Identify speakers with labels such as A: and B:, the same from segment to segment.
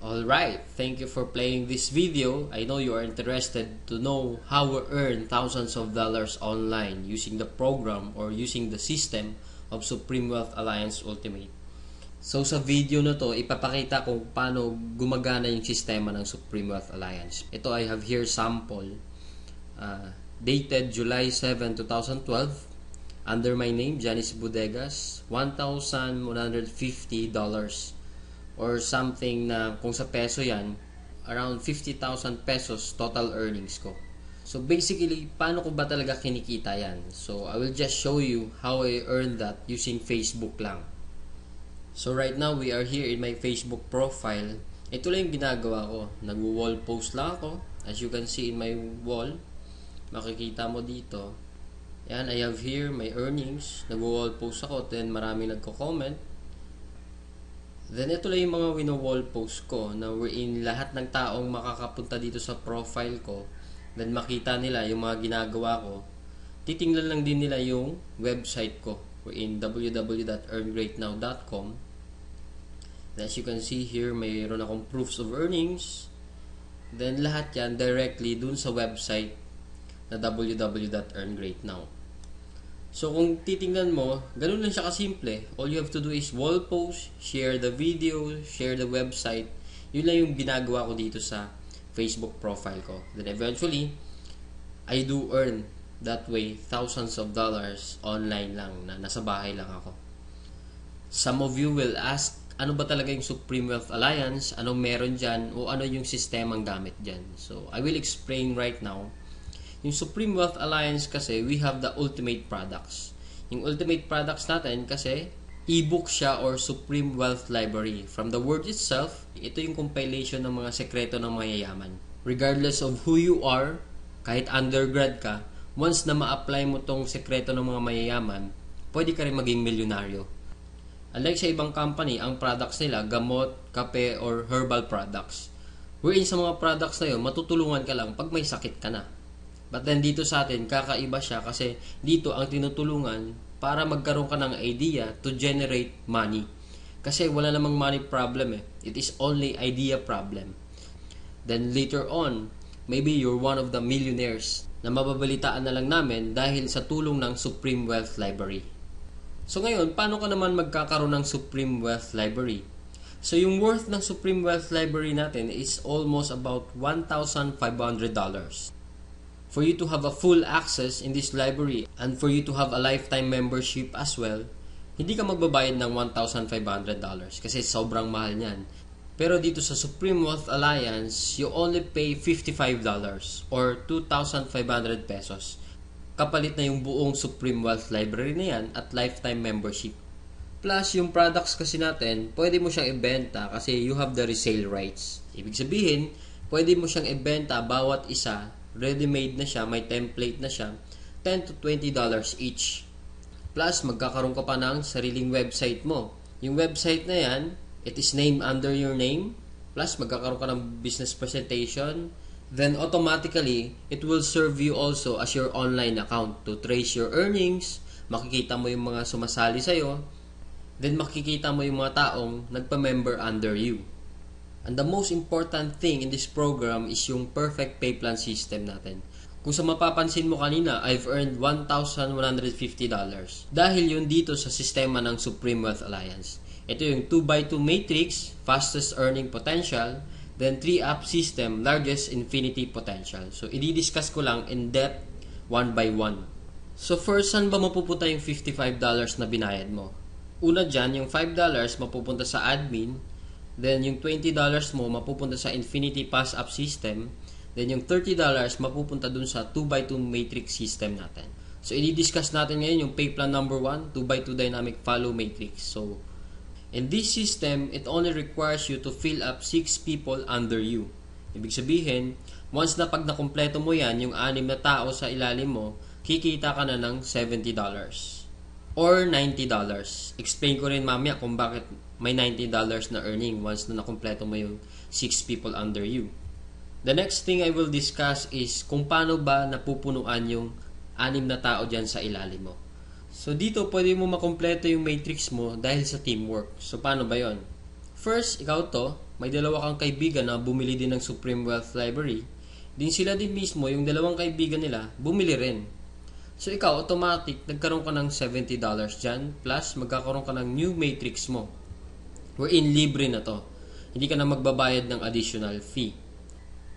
A: Alright, thank you for playing this video. I know you are interested to know how we earn thousands of dollars online using the program or using the system of Supreme Wealth Alliance Ultimate. So sa video na to, ipapakita ko paano gumagana yung sistema ng Supreme Wealth Alliance. Ito I have here sample dated July 7, 2012 under my name, Janice Bodegas, $1,150 or something na kung sa peso yan, around 50,000 pesos total earnings ko. So basically, paano ko ba talaga kinikita yan? So I will just show you how I earned that using Facebook lang. So right now, we are here in my Facebook profile. Ito lang yung ginagawa ko. Nag-wall post lang ako. As you can see in my wall, makikita mo dito. Yan, I have here my earnings. Nag-wall post ako, then maraming nagko-comment. Then ito lang yung mga wino-wall post ko na wherein lahat ng taong makakapunta dito sa profile ko, then makita nila yung mga ginagawa ko. Titingnan lang din nila yung website ko wherein www.earngreatnow.com. As you can see here, mayroon akong proofs of earnings. Then lahat yan directly dun sa website na www.earngreatnow. So kung titingnan mo, ganun lang siya kasimple. All you have to do is wall post, share the video, share the website. Yun lang yung ginagawa ko dito sa Facebook profile ko. Then eventually, I do earn that way thousands of dollars online lang na nasa bahay lang ako. Some of you will ask, ano ba talaga yung Supreme Wealth Alliance? Anong meron dyan? O ano yung sistemang gamit dyan? So I will explain right now. Yung Supreme Wealth Alliance kasi, we have the ultimate products. Yung ultimate products natin kasi, e-book siya or Supreme Wealth Library. From the word itself, ito yung compilation ng mga sekreto ng mayayaman. Regardless of who you are, kahit undergrad ka, once na ma-apply mo tong sekreto ng mga mayayaman, pwede ka rin maging milyonaryo. Unlike sa ibang company, ang products nila, gamot, kape, or herbal products. Wherein sa mga products na yun, matutulungan ka lang pag may sakit ka na. But then dito sa atin, kakaiba siya kasi dito ang tinutulungan para magkaroon ka ng idea to generate money. Kasi wala namang money problem eh. It is only idea problem. Then later on, maybe you're one of the millionaires na mababalitaan na lang namin dahil sa tulong ng Supreme Wealth Library. So ngayon, paano ka naman magkakaroon ng Supreme Wealth Library? So yung worth ng Supreme Wealth Library natin is almost about $1,500. For you to have a full access in this library and for you to have a lifetime membership as well, hindi ka magbabayad ng $1,500 kasi sobrang mahal niyan. Pero dito sa Supreme Wealth Alliance, you only pay $55 or 2,500 pesos. Kapalit na yung buong Supreme Wealth Library na yan at lifetime membership. Plus, yung products kasi natin, pwede mo siyang ibenta kasi you have the resale rights. Ibig sabihin, pwede mo siyang ibenta bawat isa. Ready-made na siya, may template na siya, $10 to $20 each. Plus, magkakaroon ka pa ng sariling website mo. Yung website na yan, it is named under your name. Plus, magkakaroon ka ng business presentation. Then, automatically, it will serve you also as your online account to trace your earnings. Makikita mo yung mga sumasali sa'yo. Then, makikita mo yung mga taong nagpa-member under you. And the most important thing in this program is yung perfect pay plan system natin. Kung sa mapapansin mo kanina, I've earned $1,150 dahil yun dito sa sistema ng Supreme Wealth Alliance. Ito yung 2x2 matrix, fastest earning potential, then 3-up system, largest infinity potential. So, i-discuss ko lang in depth, one by one. So, first, saan ba mapupunta yung $55 na binayad mo? Una dyan, yung $5 mapupunta sa admin. Then, yung $20 mo mapupunta sa Infinity Pass-Up System. Then, yung $30 mapupunta dun sa 2x2 Matrix System natin. So, i-discuss natin ngayon yung pay plan number 1, 2x2 Dynamic Follow Matrix. So, in this system, it only requires you to fill up 6 people under you. Ibig sabihin, once na pag nakumpleto mo yan, yung 6 na tao sa ilalim mo, kikita ka na ng $70 or $90. Explain ko rin mamaya kung bakit may $90 na earning once na nakumpleto mo yung 6 people under you. The next thing I will discuss is kung paano ba napupunuan yung 6 na tao dyan sa ilalim mo. So dito pwede mo makumpleto yung matrix mo dahil sa teamwork. So paano ba yon? First, ikaw to, may dalawa kang kaibigan na bumili din ng Supreme Wealth Library, din sila din mismo, yung dalawang kaibigan nila, bumili rin. So ikaw, automatic, nagkaroon ka ng $70 dyan, plus magkakaroon ka ng new matrix mo. Wherein libre na to. Hindi ka na magbabayad ng additional fee.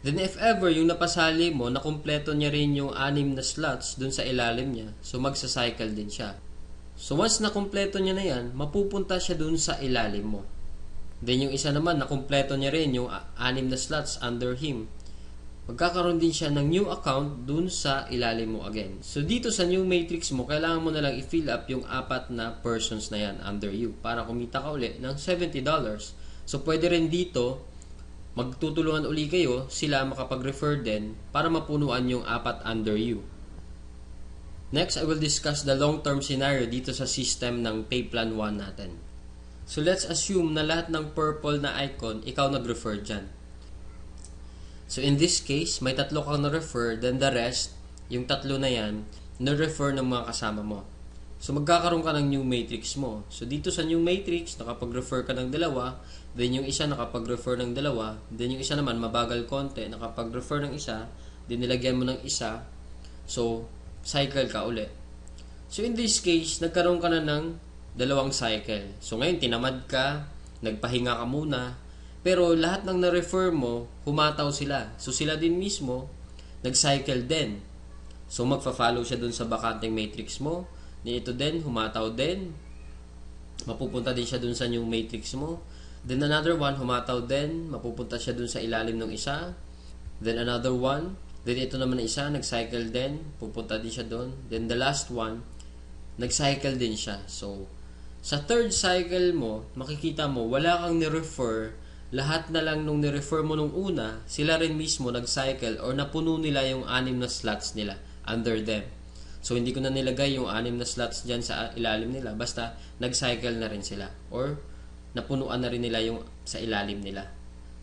A: Then if ever, yung napasali mo, nakumpleto niya rin yung 6 na slots dun sa ilalim niya, so magsacycle din siya. So once nakumpleto niya na yan, mapupunta siya dun sa ilalim mo. Then yung isa naman, nakumpleto niya rin yung 6 na slots under him. Magkakaroon din siya ng new account dun sa ilalim mo again. So dito sa new matrix mo, kailangan mo na lang i-fill up yung 4 na persons na yan under you para kumita ka uli ng $70. So pwede rin dito, magtutulungan uli kayo, sila makapag-refer din para mapunuan yung 4 under you. Next, I will discuss the long-term scenario dito sa system ng Pay Plan 1 natin. So let's assume na lahat ng purple na icon, ikaw nag-refer dyan. So in this case, may 3 kang na-refer, then the rest, yung 3 na yan, na-refer ng mga kasama mo. So magkakaroon ka ng new matrix mo. So dito sa new matrix, nakapag-refer ka ng 2, then yung isa nakapag-refer ng 2, then yung isa naman mabagal konti, nakapag-refer ng isa, then nilagyan mo ng isa, so cycle ka uli. So in this case, nagkaroon ka na ng 2 cycle. So ngayon tinamad ka, nagpahinga ka muna, pero lahat ng na-refer mo, humataw sila. So sila din mismo, nag-cycle din. So magfa-follow siya dun sa bakanting matrix mo, ito din, humataw din, mapupunta din siya dun sa new matrix mo. Then another one, humataw din, mapupunta siya dun sa ilalim ng isa. Then another one, then ito naman na isa, nag-cycle din, pupunta din siya dun. Then the last one, nag-cycle din siya. So sa third cycle mo, makikita mo, wala kang ni-refer, lahat na lang nung ni-refer mo nung una, sila rin mismo nag-cycle or napuno nila yung 6 na slots nila under them. So hindi ko na nilagay yung 6 na slots dyan sa ilalim nila, basta nag-cycle na rin sila or napunuan na rin nila yung sa ilalim nila.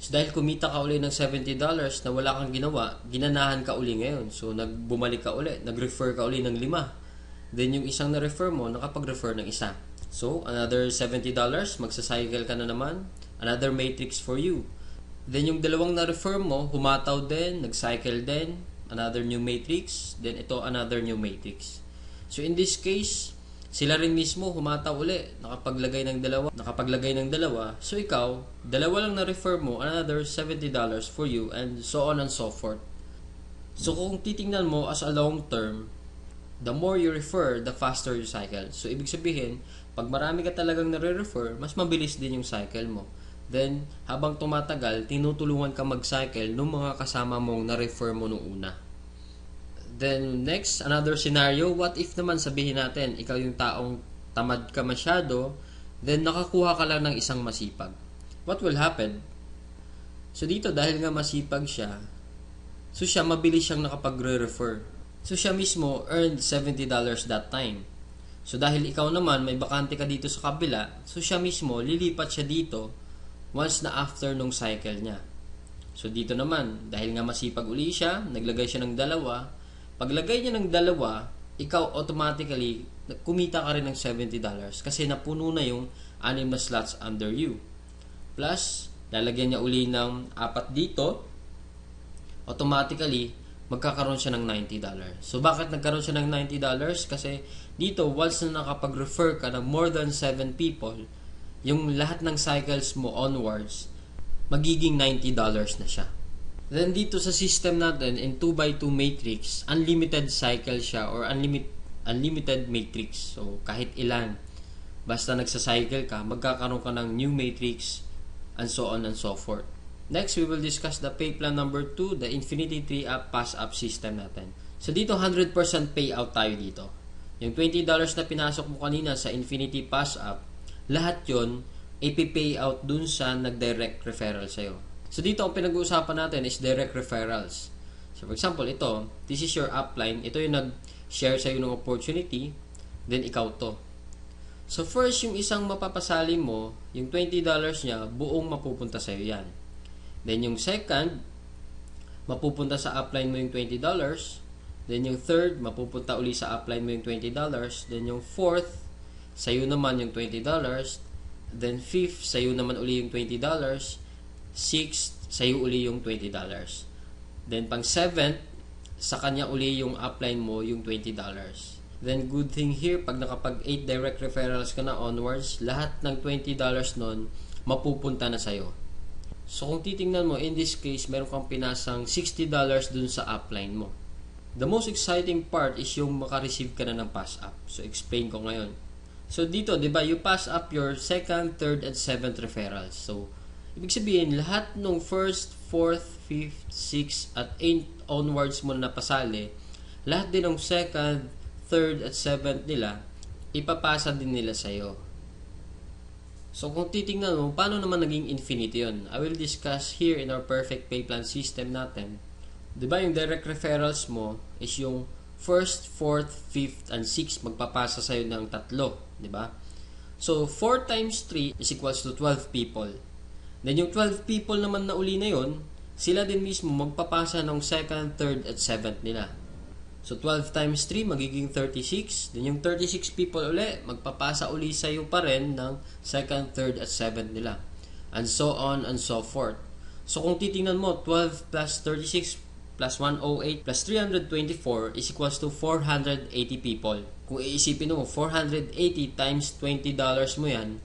A: So dahil kumita ka uli ng $70 na wala kang ginawa, ginanahan ka uli ngayon. So bumalik ka uli, nag-refer ka uli ng 5. Then yung isang na-refer mo, nakapag-refer ng isa. So another $70, magsacycle ka na naman, another matrix for you. Then yung 2 na-refer mo, humataw din, nag-cycle din, another new matrix, then ito another new matrix. So in this case, sila rin mismo humataw uli, nakapaglagay ng 2. So ikaw, 2 lang na-refer mo, another $70 for you, and so on and so forth. So kung titingnan mo as a long term, the more you refer, the faster you cycle. So ibig sabihin, pag marami ka talagang nare-refer, mas mabilis din yung cycle mo. Then, habang tumatagal, tinutulungan ka mag-cycle ng mga kasama mong na-refer mo nung una. Then, next, another scenario, what if naman sabihin natin, ikaw yung taong tamad ka masyado, then nakakuha ka lang ng isang masipag. What will happen? So, dito, dahil nga masipag siya, so siya, mabilis siyang nakapagre-refer. So, siya mismo earned $70 that time. So, dahil ikaw naman, may bakante ka dito sa kabila, so siya mismo, lilipat siya dito once na after nung cycle niya. So dito naman, dahil nga masipag uli siya, naglagay siya ng 2. Paglagay niya ng 2, ikaw automatically, kumita ka rin ng $70 kasi napuno na yung 6 na slots under you. Plus, lalagyan niya uli ng 4 dito, automatically, magkakaroon siya ng $90. So bakit nagkaroon siya ng $90? Kasi dito, once na nakapag-refer ka ng more than 7 people, yung lahat ng cycles mo onwards, magiging $90 na siya. Then dito sa system natin, in 2x2 matrix, unlimited cycle siya or unlimited matrix. So kahit ilan, basta nagsa-cycle ka, magkakaroon ka ng new matrix and so on and so forth. Next, we will discuss the pay plan number 2, the Infinity Tree Up Pass Up system natin. So dito, 100% payout tayo dito. Yung $20 na pinasok mo kanina sa Infinity Pass Up, lahat yon ipipay out dun sa nag-direct referral sa'yo. So dito, ang pinag-uusapan natin is direct referrals. So for example, ito, this is your upline. Ito yung nag-share sa'yo ng opportunity, then ikaw to. So first, yung isang mapapasali mo, yung $20 niya, buong mapupunta sa'yo yan. Then yung second, mapupunta sa upline mo yung $20. Then yung third, mapupunta uli sa upline mo yung $20. Then yung fourth, sa'yo naman yung $20. Then fifth, sa'yo naman uli yung $20. 6th, sa'yo uli yung $20. Then, pang 7th, sa kanya uli yung upline mo yung $20. Then, good thing here, pag nakapag 8 direct referrals ka na onwards, lahat ng $20 nun, mapupunta na sa'yo. So, kung titingnan mo, in this case, meron kang pinasang $60 dun sa upline mo. The most exciting part is yung makareceive ka na ng pass up. So, explain ko ngayon. So, dito, di ba, you pass up your 2nd, 3rd, and 7th referrals. So, ibig sabihin, lahat ng 1st, 4th, 5th, 6th, at 8th onwards mo na pasali, lahat din ng 2nd, 3rd, at 7th nila, ipapasa din nila sa'yo. So, kung titingnan mo, paano naman naging infinity yun? I will discuss here in our perfect pay plan system natin. Diba yung direct referrals mo is yung 1st, 4th, 5th, and 6th magpapasa sa'yo ng 3. Diba? So, 4 times 3 is equals to 12 people. Then, yung 12 people naman na uli na yun, sila din mismo magpapasa ng 2nd, 3rd, at 7th nila. So, 12 times 3, magiging 36. Then, yung 36 people uli, magpapasa uli sa'yo pa rin ng 2nd, 3rd, at 7th nila. And so on and so forth. So, kung titingnan mo, 12 plus 36 plus 108 plus 324 is equals to 480 people. Kung iisipin mo, 480 times $20 mo yan,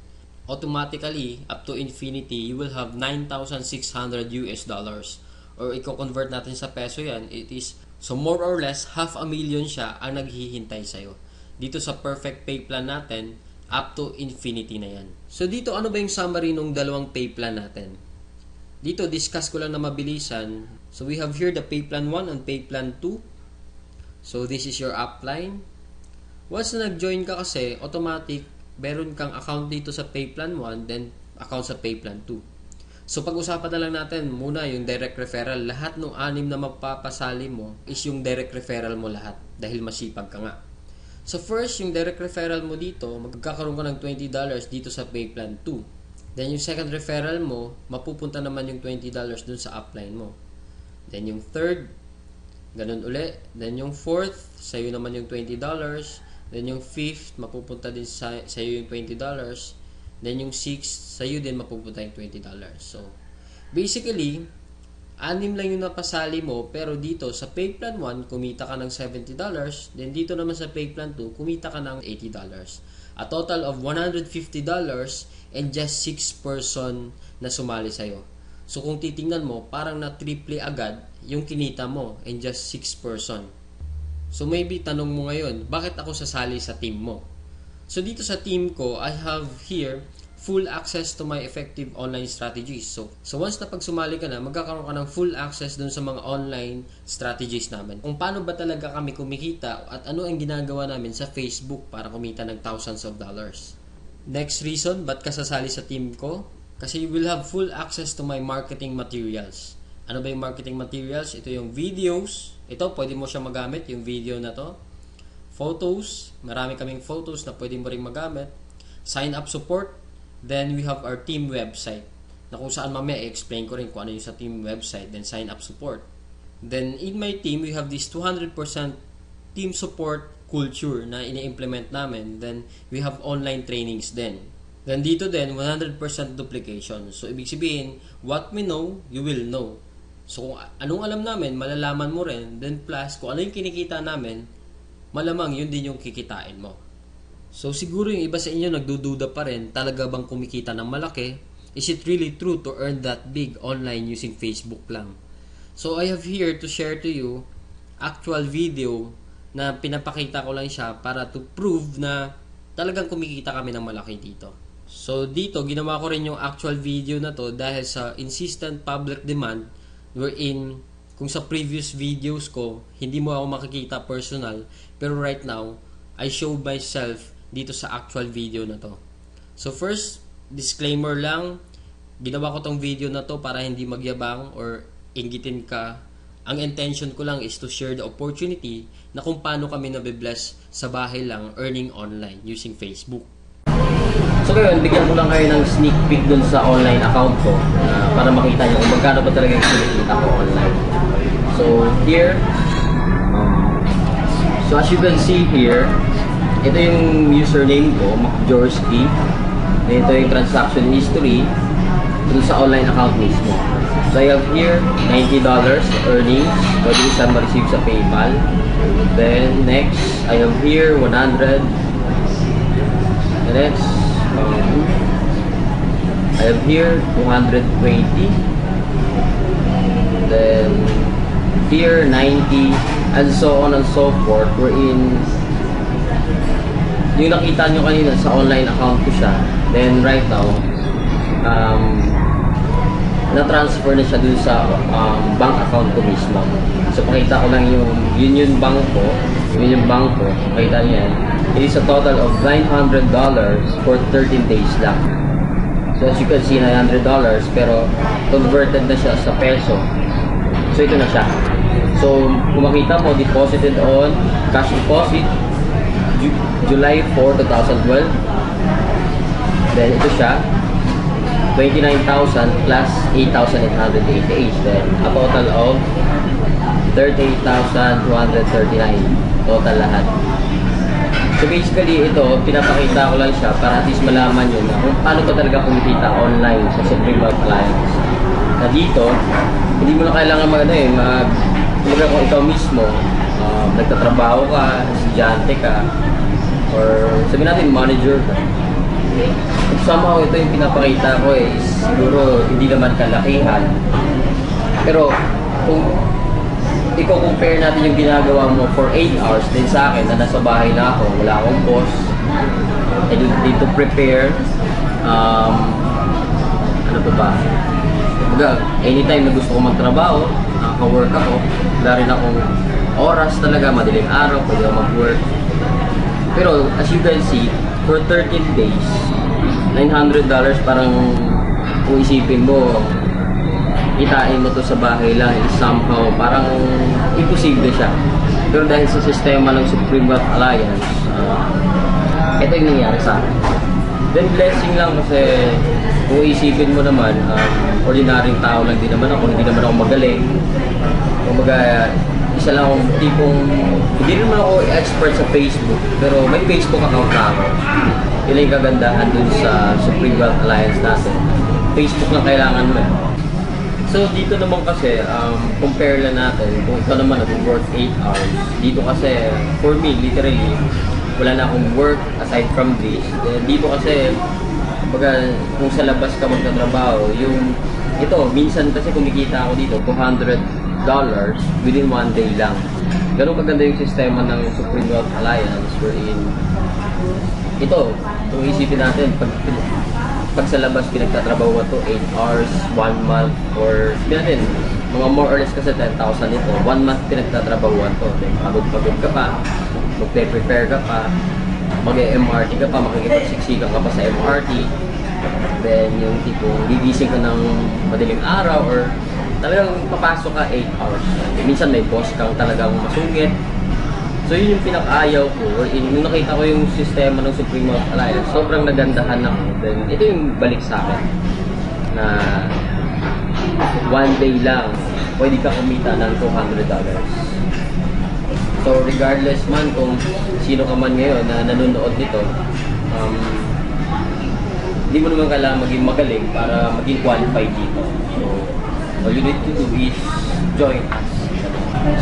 A: automatically, up to infinity, you will have $9,600 US. Or, i-convert natin sa peso yan, it is, so more or less, 500,000 siya ang naghihintay sa'yo. Dito sa perfect pay plan natin, up to infinity na yan. So dito, ano ba yung summary ng dalawang pay plan natin? Dito, discuss ko lang na mabilisan. So we have here the pay plan 1 and pay plan 2. So this is your upline. Once na nag-join ka kasi, automatic, meron kang account dito sa pay plan 1, then account sa pay plan 2. So, pag-usapan na lang natin muna yung direct referral. Lahat ng 6 na magpapasali mo is yung direct referral mo lahat dahil masipag ka nga. So, first, yung direct referral mo dito, magkakaroon ka ng $20 dito sa pay plan 2. Then, yung second referral mo, mapupunta naman yung $20 dun sa upline mo. Then, yung third, ganun uli. Then, yung fourth, sa'yo naman yung $20. Then, yung fifth, mapupunta din sa'yo yung $20. Then, yung 6th, sa'yo din mapupunta yung $20. So, basically, 6 lang yung napasali mo, pero dito, sa pay plan 1, kumita ka ng $70. Then, dito naman sa pay plan 2, kumita ka ng $80. A total of $150 and just 6 person na sumali sa'yo. So, kung titingnan mo, parang na-triple agad yung kinita mo and just 6 person. So, maybe tanong mo ngayon, bakit ako sasali sa team mo? So, dito sa team ko, I have here full access to my effective online strategies. So once na pag sumali ka na, magkakaroon ka ng full access dun sa mga online strategies namin. Kung paano ba talaga kami kumikita at ano ang ginagawa namin sa Facebook para kumita ng thousands of dollars. Next reason, ba't ka sasali sa team ko? Kasi you will have full access to my marketing materials. Ano ba yung marketing materials? Ito yung videos. Ito, pwede mo siya magamit, yung video na to. Photos, marami kaming photos na pwede mo rin magamit. Sign up support, then we have our team website na kung saan mamaya i-explain ko rin kung ano yung sa team website, then sign up support. Then in my team, we have this 200% team support culture na ini-implement namin. Then we have online trainings din. Then dito din, 100% duplication. So ibig sabihin, what we know, you will know. So kung anong alam namin, malalaman mo rin. Then plus, kung ano yung kinikita namin, malamang yun din yung kikitain mo. So siguro yung iba sa inyo nagdududa pa rin, talaga bang kumikita ng malaki? Is it really true to earn that big online using Facebook lang? So I have here to share to you actual video na pinapakita ko lang siya para to prove na talagang kumikita kami ng malaki dito. So dito, ginawa ko rin yung actual video na to dahil sa insistent public demand wherein kung sa previous videos ko, hindi mo ako makikita personal, pero right now, I show myself dito sa actual video na to. So first, disclaimer lang, ginawa ko tong video na to para hindi magyabang or inggitin ka. Ang intention ko lang is to share the opportunity na kung paano kami nabibless sa bahay lang earning online using Facebook. So ngayon, bigyan ko lang kayo ng sneak peek dun sa online account ko para makita nyo kung magkano ba talaga yung kinikita ko online. So here, so as you can see here, ito yung username ko, MacJorsky. Ito yung transaction history. dun sa online account mismo. So I have here $90 earnings. Pwede ko siya ma-receive sa PayPal. Then next, I have here 100. And next, I have here 220. Then here 90, and so on and so forth. We're in yung nakita nyo kanina sa online account ko siya. Then right now, na-transfer na siya dun sa bank account ko mismo. So pakita ko lang yung bank ko. Yun yung bank ko. Pakita nyo yan. It is a total of $900 for 13 days lang. So as you can see, $900 pero converted na siya sa peso. So ito na siya. So kung makita mo, deposited on cash deposit July 4, 2012. Then ito siya, 29,000 plus 8,888. Then a total of 38,239 total lahat. So basically ito, pinapakita ko lang siya para at least malaman nyo na kung paano ko talaga kumikita online sa Supreme Wealth Alliance. Na dito, hindi mo na kailangan kumbaga kung ikaw mismo, nagtatrabaho ka, estudyante ka, or sabihin natin manager ka. Somehow ito yung pinapakita ko is siguro hindi naman kalakihan. Pero kung i-compare natin yung ginagawa mo for 8 hours din sa akin na nasa bahay na ako, wala akong boss, I don't need to prepare, ano pa ba? Anytime na gusto ko magtrabaho, nakaka-work ako, wala rin akong oras talaga, madaling araw, pwede ako mag-work. Pero as you can see, for 13 days, $900 parang kung isipin mo, itain mo to sa bahay lang, is somehow parang imposible siya. Pero dahil sa sistema ng Supreme Wealth Alliance, ito yung nangyari sa akin. Then blessing lang kasi kung isipin mo naman, ordinaryong tao lang din naman ako, hindi naman ako magaling. Kumbaga, isa lang akong tipong, hindi naman ako expert sa Facebook, pero may Facebook account na ako. Yun yung kagandahan dun sa Supreme Wealth Alliance natin. Facebook lang kailangan mo. So dito naman kasi, compare lang natin kung ikaw naman nag-work 8 hours. Dito kasi, for me, literally, wala na akong work aside from this. Dito kasi, baga, kung sa labas ka magtatrabaho, ito, minsan kasi kumikita ako dito, $200 within 1 day lang. Ganun kaganda yung sistema ng Supreme Wealth Alliance wherein ito, kung isipin natin, pag sa labas pinagtatrabaho to 8 hours, 1 month, or sabihin natin, mga more or less kasi 10,000 ito, 1 month pinagtatrabaho to. Then, pagod-pagod ka pa, magpe-prepare ka pa, mag-MRT ka pa, makikipagsiksikan ka pa sa MRT. Then, yung tipong gigising ka ng madaling araw or talagang papasok ka 8 hours. Minsan may boss kang talagang masungit. So yun yung pinaka-ayaw ko. Nung nakita ko yung sistema ng Supreme Wealth Alliance, sobrang nagandahan ako. Then ito yung balik sa akin na 1 day lang pwede ka kumita ng $200. So regardless man kung sino ka man ngayon na nanonood nito, hindi mo naman kailangan maging magaling para maging qualified dito. So all you need to do is join us.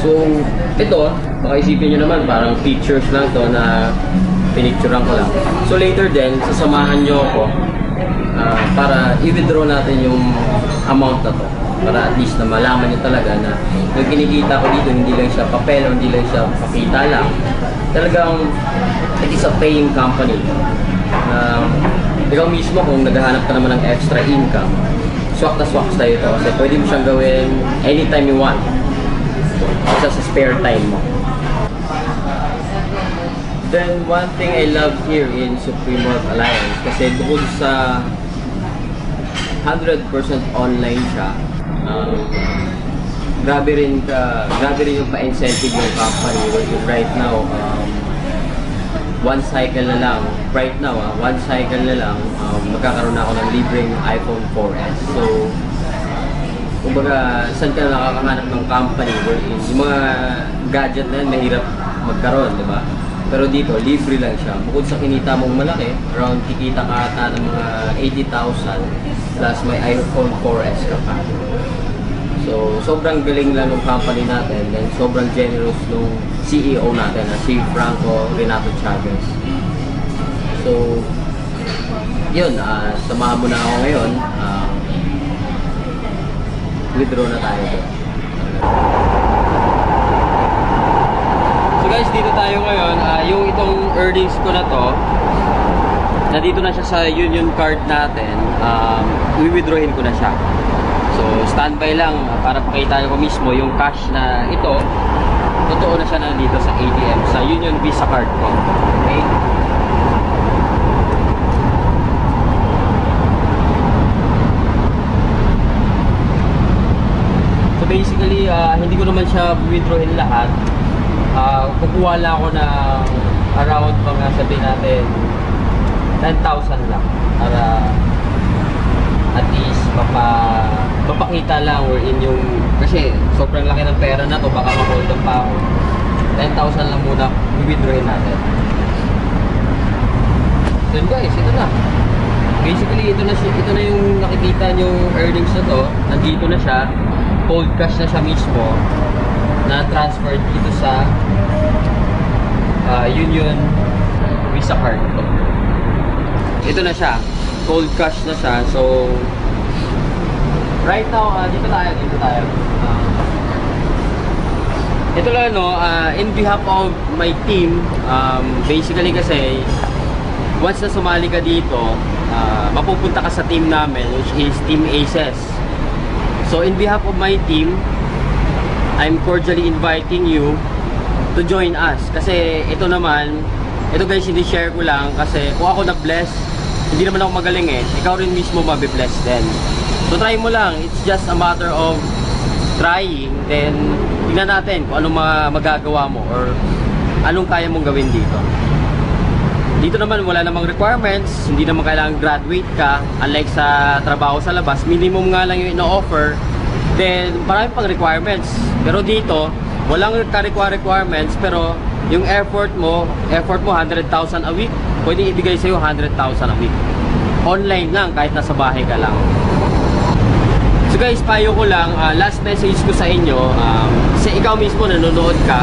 A: So, ito, baka isipin nyo naman, parang pictures lang to na pinicturean ko lang. So, later din, sasamahan nyo ako para i-withdraw natin yung amount na to. Para at least na malaman nyo talaga na yung kinikita ko dito, hindi lang siya papel o hindi lang siya pakita lang. Talagang, it is a paying company. Ikaw mismo, kung naghahanap ka naman ng extra income, swak na swak tayo ito kasi pwede mo siyang gawin anytime you want. Sa spare time mo. Then, one thing I love here in Supreme Wealth Alliance kasi bukod sa 100% online siya, grabe rin yung pa-incentive ng company. Right now, one cycle na lang, magkakaroon na ako ng libreng iPhone 4S. So, kumbaga, saan ka nakakahanap ng company wherein yung mga gadget na yan, mahirap magkaroon, di ba? Pero dito, libre lang siya. Bukod sa kinita mong malaki, around kikita ka ata ng mga 80,000 plus may iPhone 4S ka pa. So, sobrang galing lang ng company natin, then sobrang generous nung CEO natin, si Franco Renato Chavez. So, yun, samahan mo na ako ngayon. Withdraw na tayo doon. So guys, dito tayo ngayon. Yung itong earnings ko na to, nandito na siya sa Union Card natin. I-withdrawin ko na siya. So, standby lang para pakita ko mismo yung cash na ito. Totoo na siya nandito sa ATM, sa Union Visa Card ko. Okay? So, basically, hindi ko naman siya withdrawin lahat. Kukuha lang ako ng around mga sabihin natin 10,000 lang para at least mapakita lang or in yung kasi sobrang laki ng pera na to, baka ma-hold up pa ako. 10,000 lang muna i-withdrawin natin. Then guys, ito na. Basically, ito na yung nakikita yung earnings na to. Nandito na siya. Cold cash na siya mismo na transferred dito sa Union Visa Card ko. Ito na siya. Cold cash na siya. So, right now, dito tayo. Ito lang, no, in behalf of my team, basically kasi, once na sumali ka dito, mapupunta ka sa team namin, which is Team Aces. So, in behalf of my team, I'm cordially inviting you to join us. Kasi ito naman, ito guys, hindi share ko lang kasi kung ako nag-bless, hindi naman ako magaling eh. Ikaw rin mismo mabibless din. So try mo lang. It's just a matter of trying. Then, tingnan natin kung anong magagawa mo or anong kaya mong gawin dito. Dito naman wala namang requirements. Hindi naman kailangan graduate ka. Unlike sa trabaho sa labas, minimum nga lang yung ino-offer. Then, marami pang requirements. Pero dito, walang requirements. Pero yung effort mo 100,000 a week. Pwede ibigay sa'yo 100,000 a week. Online lang, kahit nasa bahay ka lang. So guys, payo ko lang, last message ko sa inyo, kasi ikaw mismo nanonood ka,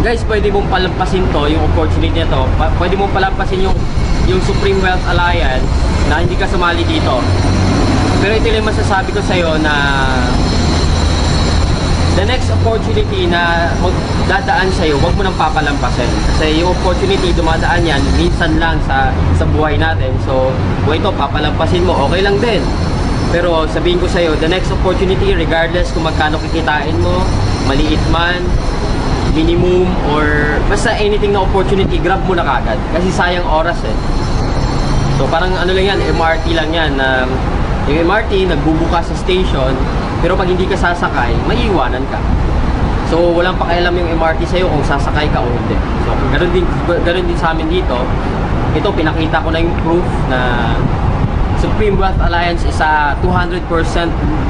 A: guys, pwede mong palampasin to, yung opportunity na to. Pwede mong palampasin yung Supreme Wealth Alliance na hindi ka sumali dito. Pero ito lang masasabi ko sa'yo na the next opportunity na magdadaan sa'yo, huwag mo nang papalampasin. Kasi yung opportunity, dumadaan yan, minsan lang sa buhay natin. So, kung ito, papalampasin mo, okay lang din. Pero sabihin ko sa'yo, the next opportunity, regardless kung magkano kikitain mo, maliit man, minimum, or basta anything na opportunity, grab mo na kagad. Kasi sayang oras eh. So, parang ano lang yan, MRT lang yan. Yung MRT, nagbubuka sa station, pero pag hindi ka sasakay, maiiwanan ka. So, walang pakialam yung MRT sa'yo kung sasakay ka o hindi. So, ganun din sa amin dito. Ito, pinakita ko na yung proof na Supreme Wealth Alliance is a 200%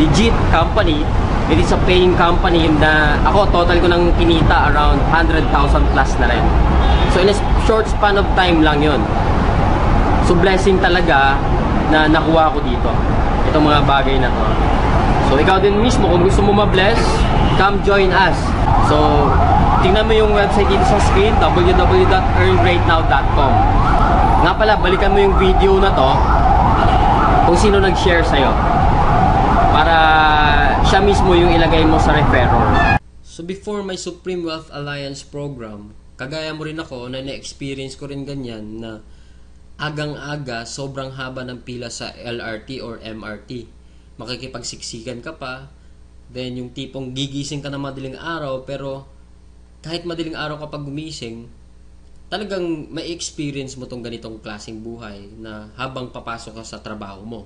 A: legit company. It is a paying company na ako, total ko nang kinita around 100,000 plus na rin. So, in a short span of time lang yun. So, blessing talaga na nakuha ko dito. Itong mga bagay na to. So, ikaw din mismo, kung gusto mo ma-bless, come join us. So, tingnan mo yung website dito sa screen, www.earngreatnow.com. Nga pala, balikan mo yung video na to kung sino nag-share sa'yo. Para siya mismo yung ilagay mo sa referral. So, before my Supreme Wealth Alliance program, kagaya mo rin ako na na-experience ko rin ganyan na agang-aga, sobrang haba ng pila sa LRT or MRT. Makikipagsiksikan ka pa, then yung tipong gigising ka na madaling araw, pero kahit madaling araw ka pag gumising, talagang may experience mo tong ganitong klaseng buhay na habang papasok ka sa trabaho mo.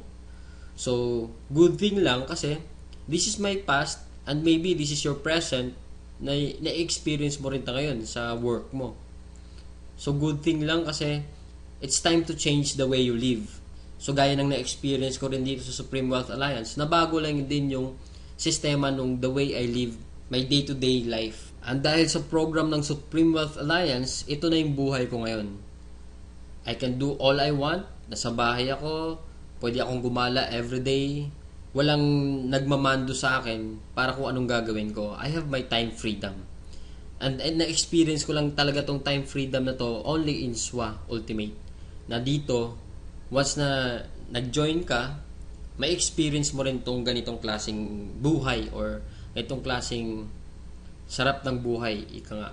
A: So, good thing lang kasi this is my past and maybe this is your present na na-experience mo rin ta ngayon sa work mo. So, good thing lang kasi it's time to change the way you live. So, gaya ng na-experience ko rin dito sa Supreme Wealth Alliance, nabago lang din yung sistema nung the way I live my day-to-day life. And dahil sa program ng Supreme Wealth Alliance, ito na yung buhay ko ngayon. I can do all I want. Nasa bahay ako, Pwede akong gumala everyday. Walang nagmamando sa akin para kung anong gagawin ko. I have my time freedom. And na-experience ko lang talaga tong time freedom na to only in SWA Ultimate. Na dito, once na nag-join ka, may experience mo rin tong ganitong klaseng buhay or itong klaseng sarap ng buhay, ika nga.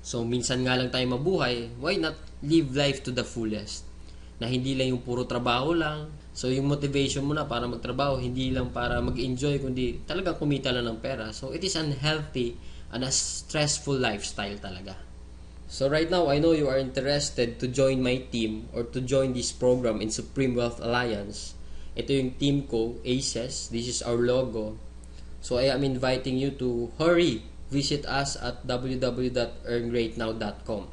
A: So, minsan nga lang tayo mabuhay, why not live life to the fullest? Na hindi lang yung puro trabaho lang. So, yung motivation mo na para magtrabaho, hindi lang para mag-enjoy, kundi talagang kumita lang ng pera. So, it is unhealthy and a stressful lifestyle talaga. So, right now, I know you are interested to join my team or to join this program in Supreme Wealth Alliance. Ito yung team ko, ACES. This is our logo. So, I am inviting you to hurry. Visit us at www.earngreatnow.com.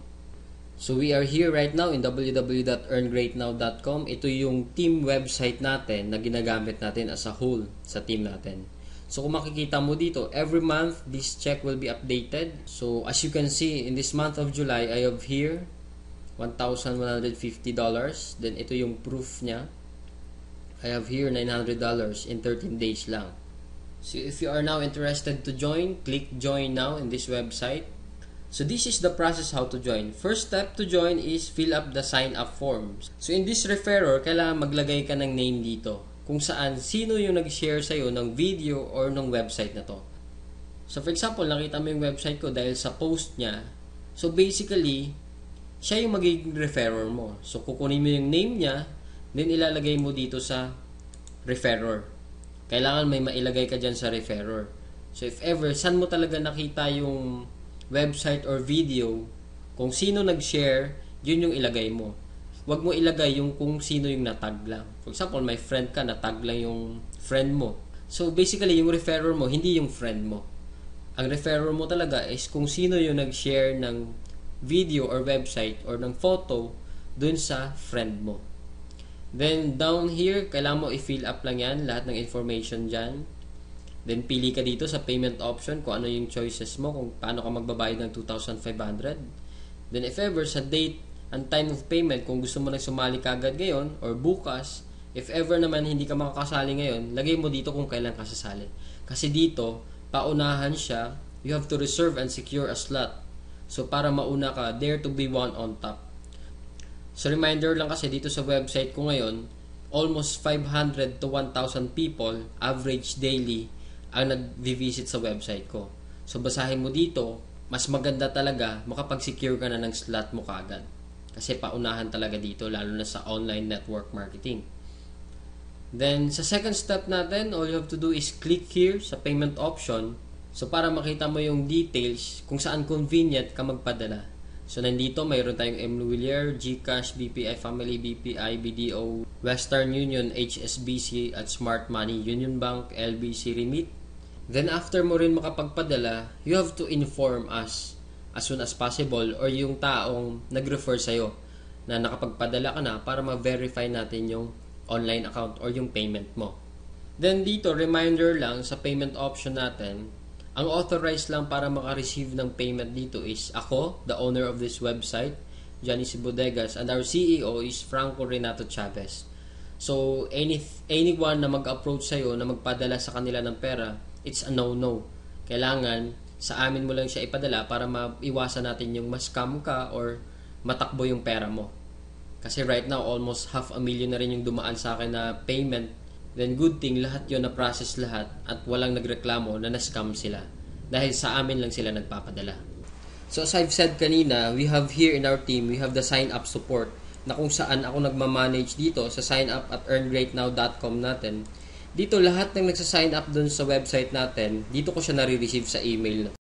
A: So, we are here right now in www.earngreatnow.com. Ito yung team website natin na ginagamit natin as a whole sa team natin. So, kung makikita mo dito, every month, this check will be updated. So, as you can see, in this month of July, I have here $1,150. Then, ito yung proof niya. I have here $900 in 13 days lang. So, if you are now interested to join, click join now in this website. So, this is the process how to join. First step to join is fill up the sign up forms. So, in this referrer, kailangan maglagay ka ng name dito kung saan sino yung nag-share sa'yo ng video or ng website na to. So, for example, nakita mo yung website ko dahil sa post niya. So, basically, siya yung magiging referrer mo. So, kukunin mo yung name niya, then ilalagay mo dito sa referrer. Kailangan may mailagay ka dyan sa referrer. So, if ever, saan mo talaga nakita yung website or video, kung sino nag-share, yun yung ilagay mo. Huwag mo ilagay yung kung sino yung natag lang. For example, may friend ka, natag lang yung friend mo. So, basically, yung referrer mo, hindi yung friend mo. Ang referrer mo talaga is kung sino yung nag-share ng video or website or ng photo dun sa friend mo. Then, down here, kailangan mo i-fill up lang yan, lahat ng information dyan. Then, pili ka dito sa payment option kung ano yung choices mo, kung paano ka magbabayad ng 2,500. Then, if ever, sa date and time of payment, kung gusto mo na sumali kagad ngayon or bukas, if ever naman hindi ka makakasali ngayon, lagay mo dito kung kailan ka sasali. Kasi dito, paunahan siya, you have to reserve and secure a slot. So, para mauna ka, dare to be one on top. So, reminder lang kasi dito sa website ko ngayon, almost 500 to 1,000 people, average daily, ang nag-visit sa website ko. So, basahin mo dito, mas maganda talaga, makapag-secure ka na ng slot mo kaagad. Kasi paunahan talaga dito, lalo na sa online network marketing. Then, sa second step natin, all you have to do is click here sa payment option. So, para makita mo yung details kung saan convenient ka magpadala. So, nandito, mayroon tayong Emluwilier, GCash, BPI Family, BPI, BDO, Western Union, HSBC, at Smart Money, Union Bank, LBC Remit. Then, after mo rin makapagpadala, you have to inform us as soon as possible or yung taong nag-refer sa'yo na nakapagpadala ka na para ma-verify natin yung online account or yung payment mo. Then, dito, reminder lang sa payment option natin, ang authorized lang para maka-receive ng payment dito is ako, the owner of this website, Johnny C. Bodegas, and our CEO is Franco Renato Chavez. So, anyone na mag-approach sa'yo na magpadala sa kanila ng pera, it's a no-no. Kailangan, sa amin mo lang siya ipadala para maiwasan natin yung ma-scam ka or matakbo yung pera mo. Kasi right now, almost 500,000 na rin yung dumaan sa akin na payment. Then good thing, lahat yun na-process lahat at walang nagreklamo na na-scam sila. Dahil sa amin lang sila nagpapadala. So as I've said kanina, we have here in our team, we have the sign-up support na kung saan ako nagmamanage dito sa sign-up at earngreatnow.com natin. Dito lahat ng nagsa-sign up dun sa website natin, dito ko siya nare-receive sa email.